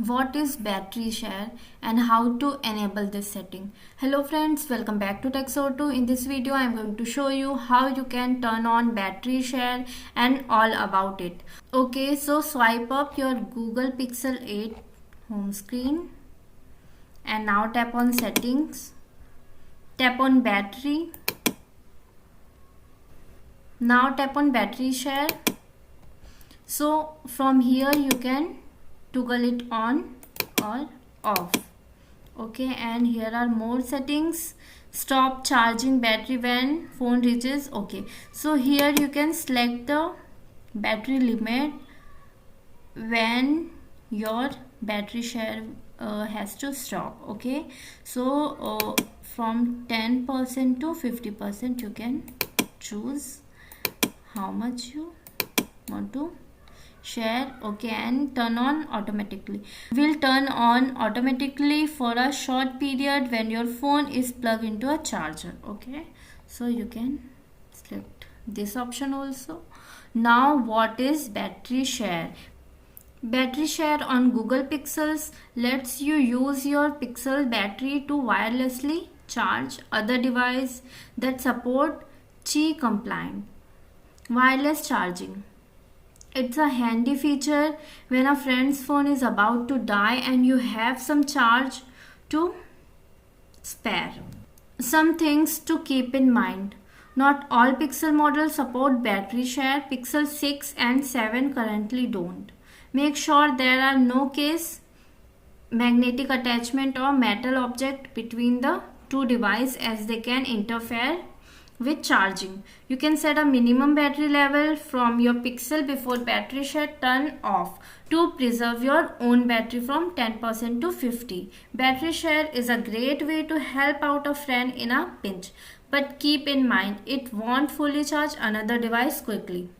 What is battery share and how to enable this setting. Hello friends, welcome back to Tech2. In this video I am going to show you how you can turn on battery share and all about it. Okay, so swipe up your Google Pixel 8 home screen and now tap on settings, tap on battery, now tap on battery share. So from here you can toggle it on or off. Okay, and here are more settings. Stop charging battery when phone reaches. Okay, so here you can select the battery limit when your battery share has to stop. Okay, so from 10% to 50% you can choose how much you want to share. Okay, and turn on automatically. Will turn on automatically for a short period when your phone is plugged into a charger. Okay, so you can select this option also. Now what is battery share? Battery share on Google Pixels lets you use your Pixel battery to wirelessly charge other devices that support Qi compliant wireless charging. It's a handy feature when a friend's phone is about to die and you have some charge to spare. Some things to keep in mind. Not all Pixel models support battery share. Pixel 6 and 7 currently don't. Make sure there are no case, magnetic attachment or metal object between the two devices as they can interfere with charging. You can set a minimum battery level from your Pixel before battery share turn off to preserve your own battery from 10% to 50%. Battery share is a great way to help out a friend in a pinch, but keep in mind it won't fully charge another device quickly.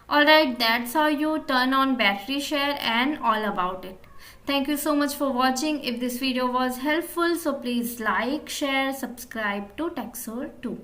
Alright, that's how you turn on battery share and all about it. Thank you so much for watching. If this video was helpful, so please like, share, subscribe to Tech2.